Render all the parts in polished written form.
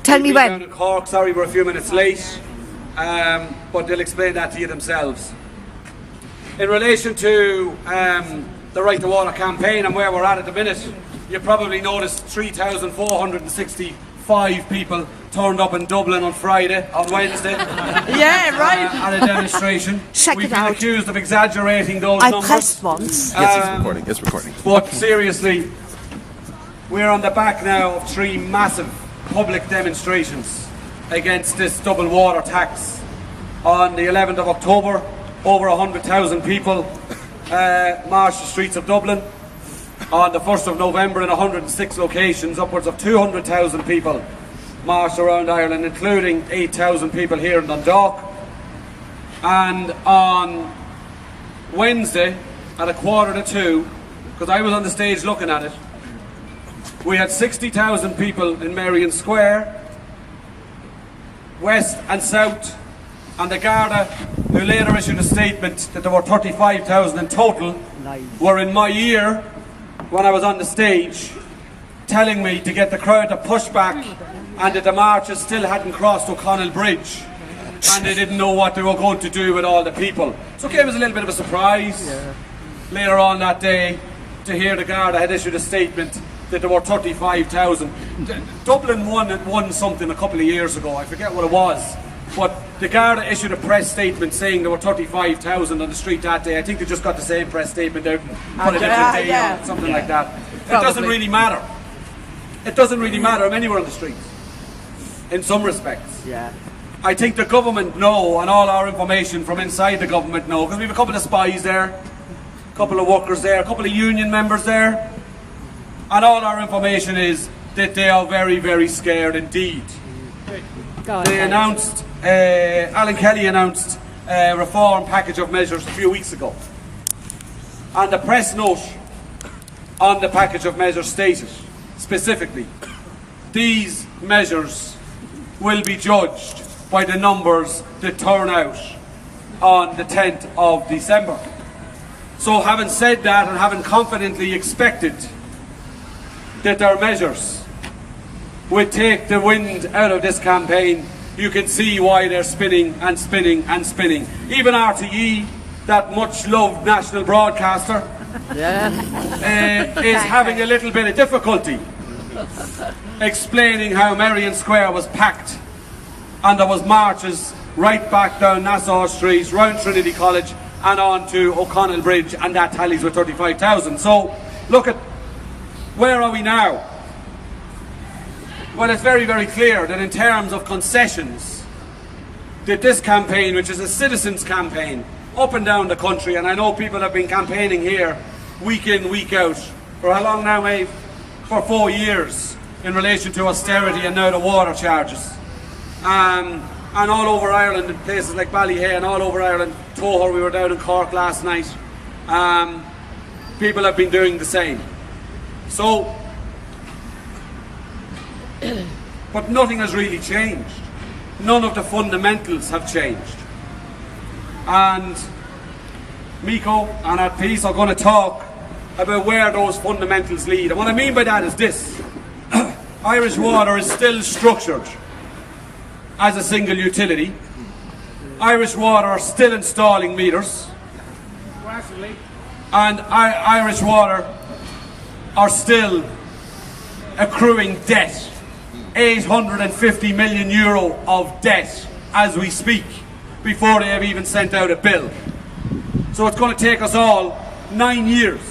Tell me when. Down in Cork, sorry we're a few minutes late, but they'll explain that to you themselves. In relation to the Right to Water campaign and where we're at the minute, you probably noticed 3,465 people turned up in Dublin on Wednesday. Yeah, right. At a demonstration. Check We've it been out. accused of exaggerating those I numbers. pressed once. Yes, it's recording. It's recording. But seriously, we're on the back now of 3 massive public demonstrations against this double water tax. On the 11th of October, over 100,000 people marched the streets of Dublin. On the 1st of November, in 106 locations, upwards of 200,000 people marched around Ireland, including 8,000 people here in Dundalk. And on Wednesday, at 1:45, because I was on the stage looking at it, we had 60,000 people in Marion Square, west and south, and the Garda, who later issued a statement that there were 35,000 in total, were in my ear when I was on the stage, telling me to get the crowd to push back and that the marchers still hadn't crossed O'Connell Bridge and they didn't know what they were going to do with all the people. So it came as a little bit of a surprise later on that day to hear the Garda had issued a statement that there were 35,000. Dublin won something a couple of years ago, I forget what it was, but the Garda issued a press statement saying there were 35,000 on the street that day. I think they just got the same press statement out and put a different day on, something like that. It doesn't really matter. It doesn't really matter. I'm anywhere on the streets, in some respects. Yeah. I think the government know, and all our information from inside the government know, because we have a couple of spies there, a couple of workers there, a couple of union members there, and all our information is that they are very, very scared indeed. They announced, Alan Kelly announced a reform package of measures a few weeks ago. And the press note on the package of measures stated specifically, these measures will be judged by the numbers that turn out on the 10th of December. So having said that and having confidently expected that their measures would take the wind out of this campaign, you can see why they're spinning and spinning and spinning. Even RTE, that much loved national broadcaster, is having a little bit of difficulty explaining how Marion Square was packed and there was marches right back down Nassau Street, round Trinity College and on to O'Connell Bridge, and that tallies with 35,000. So look at, where are we now? Well, it's very, very clear that in terms of concessions, that this campaign, which is a citizens' campaign, up and down the country, and I know people have been campaigning here week in, week out, for how long now, Maeve? For 4 years, in relation to austerity and now the water charges. And all over Ireland, in places like Ballyhay and all over Ireland, Toher, we were down in Cork last night, people have been doing the same. So, but nothing has really changed. None of the fundamentals have changed. And Miko and our piece are going to talk about where those fundamentals lead. And what I mean by that is this. Irish Water is still structured as a single utility. Irish Water are still installing meters. And Irish Water are still accruing debt. 850 million euro of debt as we speak, before they have even sent out a bill. So it's going to take us all 9 years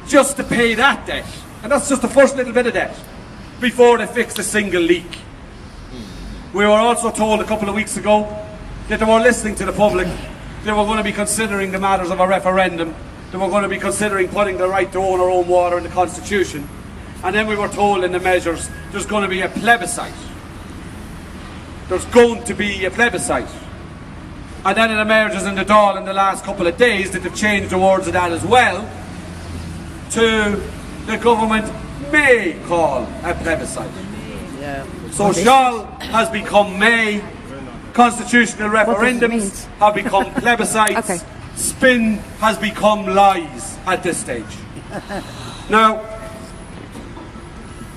just to pay that debt. And that's just the first little bit of debt before they fix the single leak. We were also told a couple of weeks ago that they were listening to the public. They were going to be considering the matters of a referendum. They were going to be considering putting the right to own our own water in the Constitution. And then we were told in the measures there's going to be a plebiscite. There's going to be a plebiscite. And then it emerges in the Dáil in the last couple of days that they've changed the words of that as well to the government may call a plebiscite. Yeah. So shall has become may, constitutional referendums have become plebiscites, Okay. spin has become lies at this stage. Now,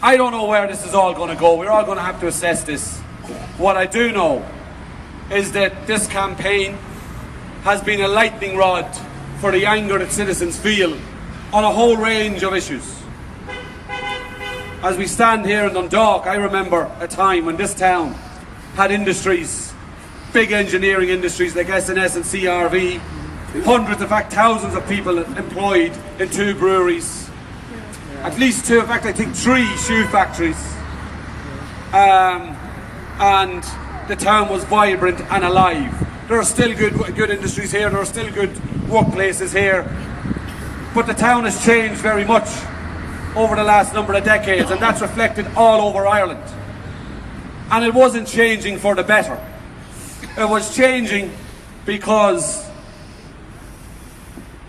I don't know where this is all going to go. We're all going to have to assess this. What I do know is that this campaign has been a lightning rod for the anger that citizens feel on a whole range of issues. As we stand here in Dundalk, I remember a time when this town had industries, big engineering industries like S&S and CRV, hundreds, in fact thousands of people employed in 2 breweries, at least 2, in fact I think 3 shoe factories, and the town was vibrant and alive. There are still good industries here, there are still good workplaces here, but the town has changed very much over the last number of decades, and that's reflected all over Ireland. And it wasn't changing for the better. It was changing because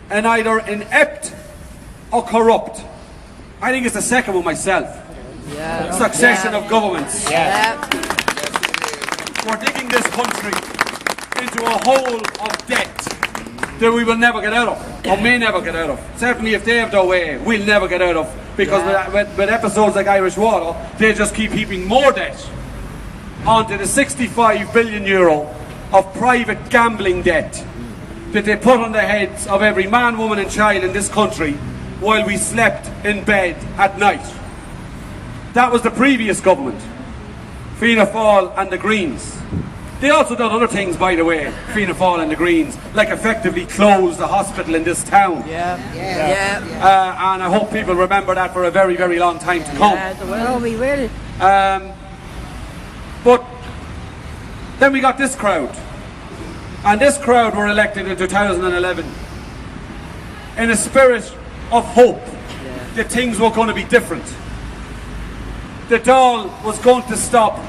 an either inept or corrupt, I think it's the second one myself, succession of governments. We're digging this country into a hole of debt that we will never get out of, or may never get out of. Certainly if they have their way, we'll never get out of, because with episodes like Irish Water, they just keep heaping more debt onto the 65 billion euro of private gambling debt that they put on the heads of every man, woman and child in this country while we slept in bed at night. That was the previous government, Fianna Fáil and the Greens. They also done other things, by the way, Fianna Fáil and the Greens, like effectively close the hospital in this town. And I hope people remember that for a very, very long time to come. We will. But then we got this crowd. And this crowd were elected in 2011 in a spirit of hope that things were going to be different. That Dáil was going to stop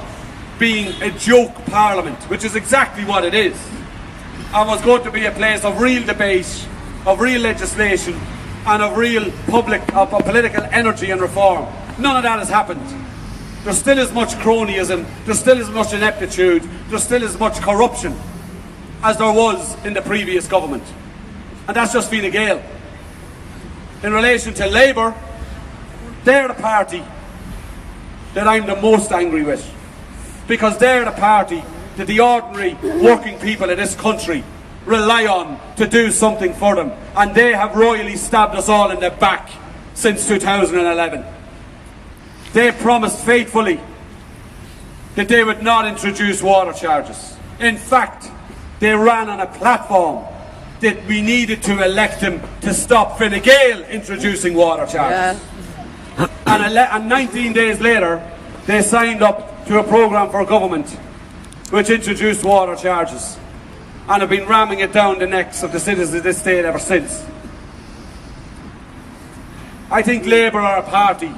being a joke parliament, which is exactly what it is, and was going to be a place of real debate, of real legislation, and of real political energy and reform. None of that has happened. There's still as much cronyism, there's still as much ineptitude, there's still as much corruption as there was in the previous government. And that's just Fine Gael. In relation to Labour, they're the party that I'm the most angry with, because they're the party that the ordinary working people of this country rely on to do something for them, and they have royally stabbed us all in the back since 2011. They promised faithfully that they would not introduce water charges. In fact, they ran on a platform that we needed to elect them to stop Fine Gael introducing water charges. And 19 days later, they signed up to a programme for government which introduced water charges, and have been ramming it down the necks of the citizens of this state ever since. I think Labour are a party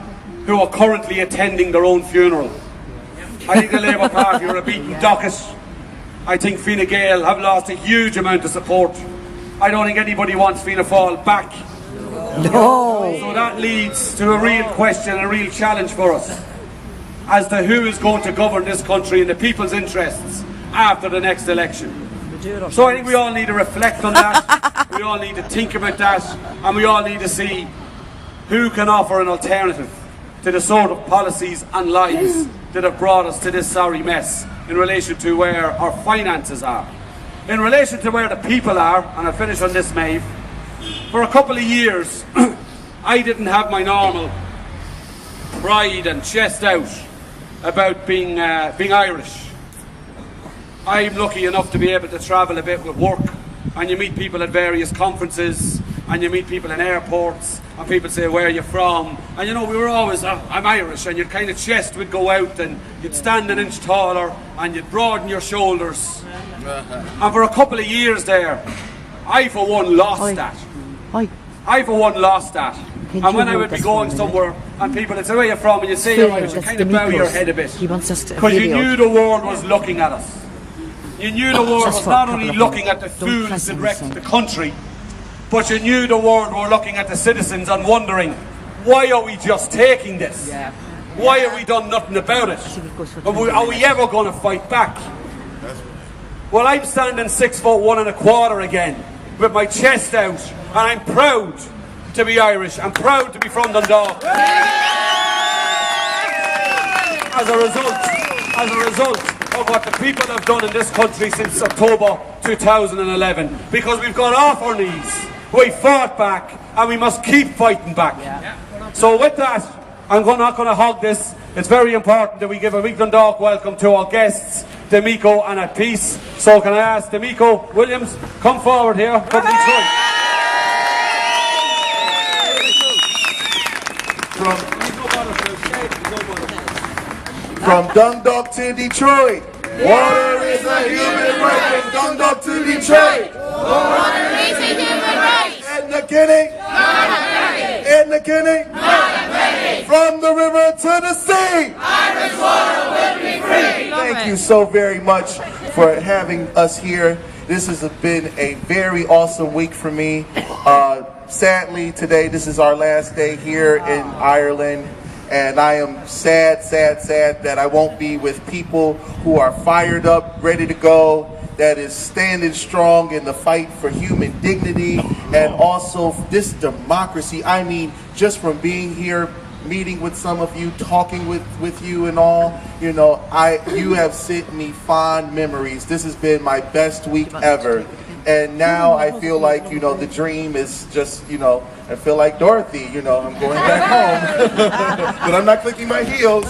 who are currently attending their own funeral. I think the Labour Party are a beaten docket. I think Fine Gael have lost a huge amount of support. I don't think anybody wants Fianna Fáil back. No. So that leads to a real question, a real challenge for us as to who is going to govern this country in the people's interests after the next election. So I think we all need to reflect on that, we all need to think about that, and we all need to see who can offer an alternative to the sort of policies and lies that have brought us to this sorry mess in relation to where our finances are. In relation to where the people are, and I'll finish on this, Maeve, for a couple of years I didn't have my normal pride and chest out about being Irish. I'm lucky enough to be able to travel a bit with work, and you meet people at various conferences, and you meet people in airports, and people say, where are you from? And you know, we were always, I'm Irish, and your kind of chest would go out, and you'd stand an inch taller, and you'd broaden your shoulders. And for a couple of years there, I for one lost that. I for one lost that. And when I would be going somewhere and people would say, where are you from? And you'd say you're Irish, you kind of bow your head a bit. Because you knew the world was looking at us. You knew the world was not only looking at the fools that wrecked the country, but you knew the world were looking at the citizens and wondering, why are we just taking this? Why have we done nothing about it? Are we ever going to fight back? Well, I'm standing 6'1 1/4" again, with my chest out, and I'm proud to be Irish. I'm proud to be from Dundalk. as a result of what the people have done in this country since October 2011. Because we've gone off our knees, we fought back, and we must keep fighting back. So with that, I'm not going to hog this. It's very important that we give a big Dundalk welcome to our guests, D'Amico and At Peace. So can I ask D'Amico Williams, come forward here from Detroit. From Dundalk to Detroit. Water is a human right. From Dundalk to Detroit. Water is a human right. In the Guinea. Not American. In the Guinea. Not American. From the river to the sea. Irish water will be free. Thank you so very much for having us here. This has been a very awesome week for me. Sadly, today, this is our last day here in Ireland. And I am sad that I won't be with people who are fired up, ready to go, that is standing strong in the fight for human dignity and also this democracy. I mean, just from being here, meeting with some of you, talking with you and all, you know, you have sent me fond memories. This has been my best week ever. And now I feel like, you know, the dream is just, you know, I feel like Dorothy, you know, I'm going back home, but I'm not clicking my heels.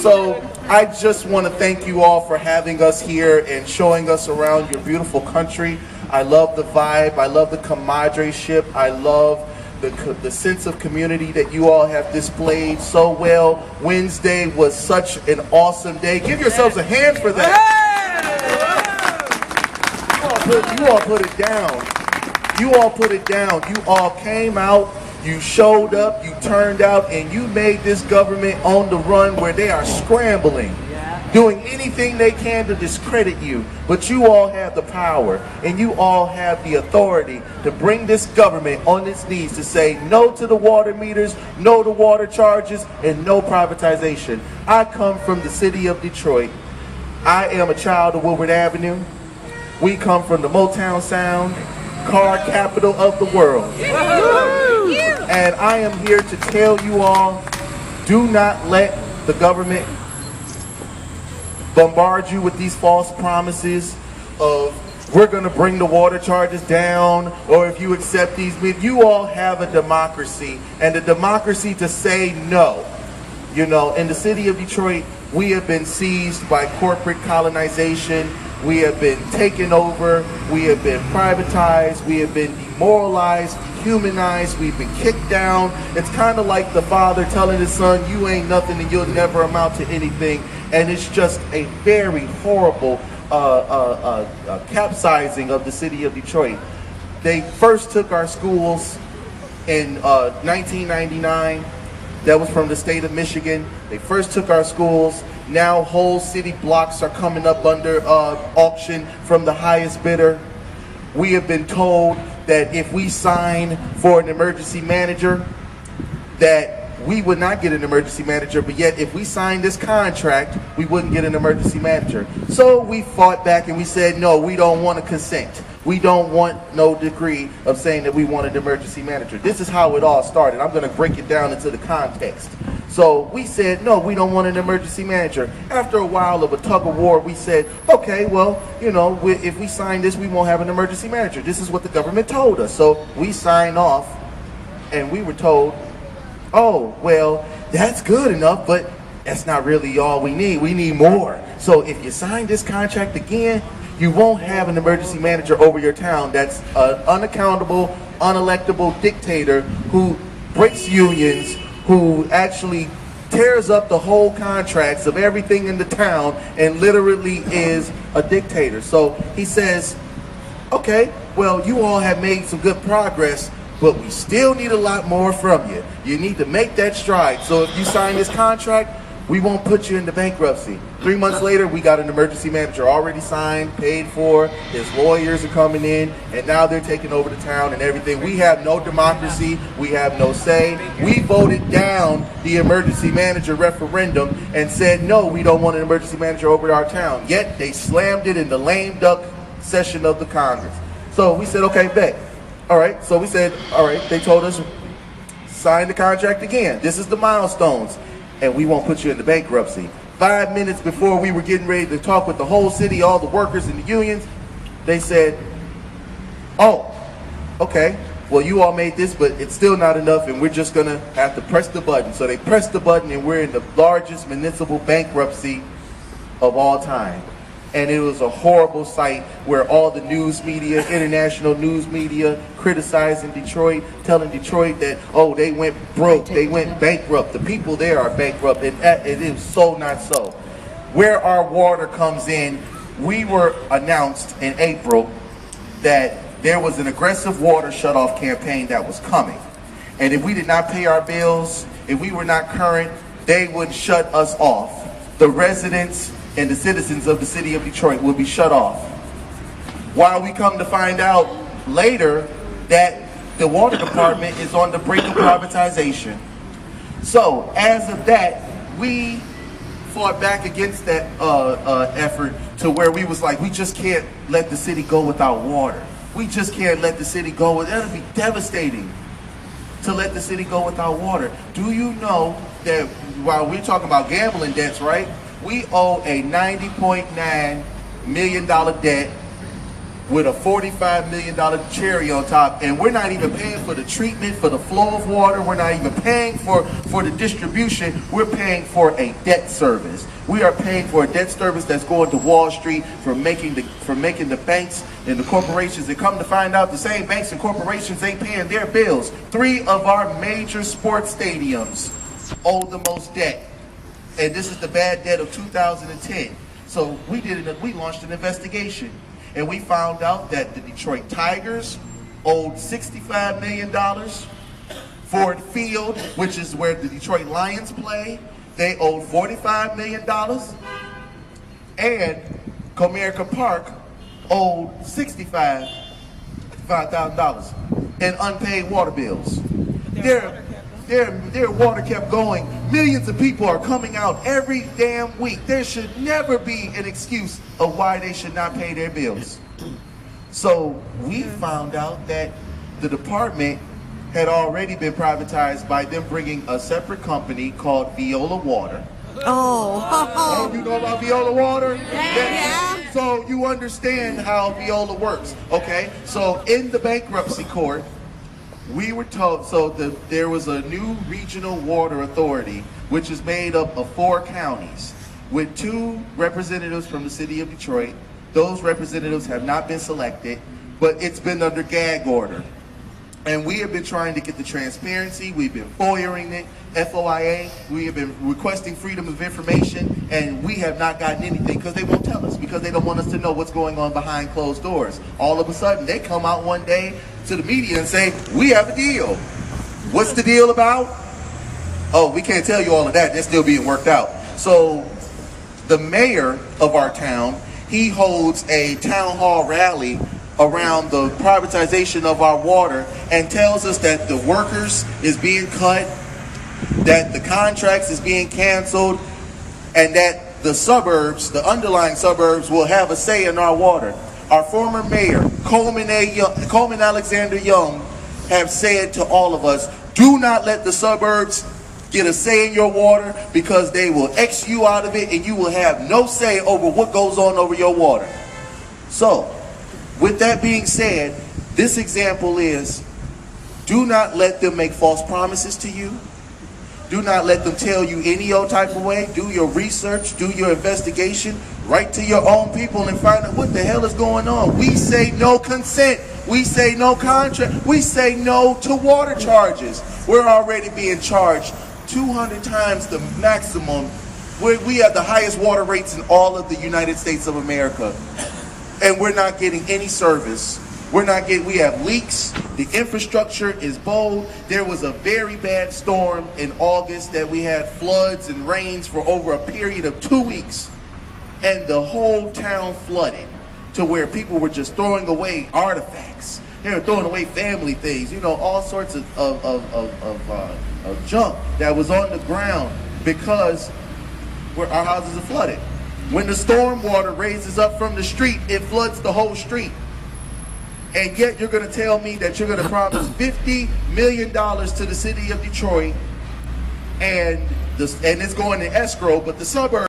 So I just want to thank you all for having us here and showing us around your beautiful country. I love the vibe. I love the camaraderie-ship. I love the sense of community that you all have displayed so well. Wednesday was such an awesome day. Give yourselves a hand for that. You all put it down. You all put it down. You all came out, you showed up, you turned out, and you made this government on the run where they are scrambling, doing anything they can to discredit you. But you all have the power, and you all have the authority to bring this government on its knees to say no to the water meters, no to water charges, and no privatization. I come from the city of Detroit. I am a child of Woodward Avenue. We come from the Motown Sound, car capital of the world. And I am here to tell you all, do not let the government bombard you with these false promises of we're going to bring the water charges down, or if you accept these, you all have a democracy, and a democracy to say no. You know, in the city of Detroit, we have been seized by corporate colonization. We have been taken over, we have been privatized, we have been demoralized, humanized, we've been kicked down. It's kind of like the father telling his son, you ain't nothing and you'll never amount to anything. And it's just a very horrible capsizing of the city of Detroit. They first took our schools in 1999. That was from the state of Michigan. They first took our schools. Now whole city blocks are coming up under auction from the highest bidder. We have been told that if we sign for an emergency manager, that we would not get an emergency manager, but yet if we sign this contract, we wouldn't get an emergency manager. So we fought back and we said, no, we don't want to consent. We don't want no degree of saying that we want an emergency manager. This is how it all started. I'm going to break it down into the context. So we said, no, we don't want an emergency manager. After a while of a tug of war, we said, okay, well, you know, if we sign this, we won't have an emergency manager. This is what the government told us. So we signed off, and we were told, oh, well, that's good enough, but that's not really all we need. We need more. So if you sign this contract again, you won't have an emergency manager over your town that's an unaccountable, unelectable dictator who breaks unions, who actually tears up the whole contracts of everything in the town and literally is a dictator. So he says, okay, well, you all have made some good progress, but we still need a lot more from you. You need to make that stride. So if you sign this contract, we won't put you into bankruptcy. 3 months later, we got an emergency manager already signed, paid for, his lawyers are coming in, and now they're taking over the town and everything. We have no democracy, we have no say. We voted down the emergency manager referendum and said, no, we don't want an emergency manager over our town. Yet, they slammed it in the lame duck session of the Congress. So we said, okay, bet. All right, so we said, all right, they told us, sign the contract again. This is the milestones. and we won't put you into bankruptcy. 5 minutes before we were getting ready to talk with the whole city, all the workers and the unions, they said, oh, okay, well, you all made this, but it's still not enough, and we're just going to have to press the button. So they pressed the button, and we're in the largest municipal bankruptcy of all time. And it was a horrible sight where all the news media, international news media, criticizing Detroit, telling Detroit that, oh, they went broke, they went bankrupt, the people there are bankrupt, and it is so not so. Where our water comes in, we were announced in April that there was an aggressive water shutoff campaign that was coming. And if we did not pay our bills, if we were not current, they would shut us off. The residents and the citizens of the city of Detroit will be shut off. While we come to find out later that the water department is on the brink of privatization. So as of that, we fought back against that effort to where we was like, we just can't let the city go without water. We just can't let the city go. That'll be devastating to let the city go without water. Do you know that while we're talking about gambling debts, right? We owe a $90.9 million debt with a $45 million cherry on top, and we're not even paying for the treatment, for the flow of water. We're not even paying for the distribution. We're paying for a debt service. We are paying for a debt service that's going to Wall Street for making the banks and the corporations. And come to find out, the same banks and corporations ain't paying their bills. 3 of our major sports stadiums owe the most debt. And this is the bad debt of 2010. So we launched an investigation, and we found out that the Detroit Tigers owed $65 million. Ford Field, which is where the Detroit Lions play, they owed $45 million. And Comerica Park owed $65,000 in unpaid water bills. Their water kept going. Millions of people are coming out every damn week. There should never be an excuse of why they should not pay their bills. So we found out that the department had already been privatized by them bringing a separate company called Viola Water. Oh, you know about Viola Water? Yeah. So you understand how Viola works, okay? So in the bankruptcy court, we were told, there was a new regional water authority, which is made up of 4 counties, with 2 representatives from the city of Detroit. Those representatives have not been selected, but it's been under gag order. And we have been trying to get the transparency. We've been FOIAing it, FOIA. We have been requesting freedom of information, and we have not gotten anything because they won't tell us, because they don't want us to know what's going on behind closed doors. All of a sudden, they come out one day to the media and say, we have a deal. What's the deal about? Oh, we can't tell you all of that. They're still being worked out. So the mayor of our town, he holds a town hall rally around the privatization of our water and tells us that the workers is being cut, that the contracts is being canceled, and that the suburbs, the underlying suburbs, will have a say in our water. Our former mayor, Coleman Alexander Young, have said to all of us, do not let the suburbs get a say in your water, because they will X you out of it and you will have no say over what goes on over your water. So, with that being said, this example is, do not let them make false promises to you. Do not let them tell you any old type of way. Do your research, do your investigation, write to your own people and find out what the hell is going on. We say no consent. We say no contract. We say no to water charges. We're already being charged 200 times the maximum. We have the highest water rates in all of the United States of America. And we're not getting any service. We have leaks. The infrastructure is bowed. There was a very bad storm in August that we had floods and rains for over a period of 2 weeks. And the whole town flooded to where people were just throwing away artifacts. They were throwing away family things, all sorts of junk that was on the ground because our houses are flooded. When the storm water raises up from the street, it floods the whole street. And yet you're going to tell me that you're going to promise $50 million to the city of Detroit, and and it's going to escrow, but the suburbs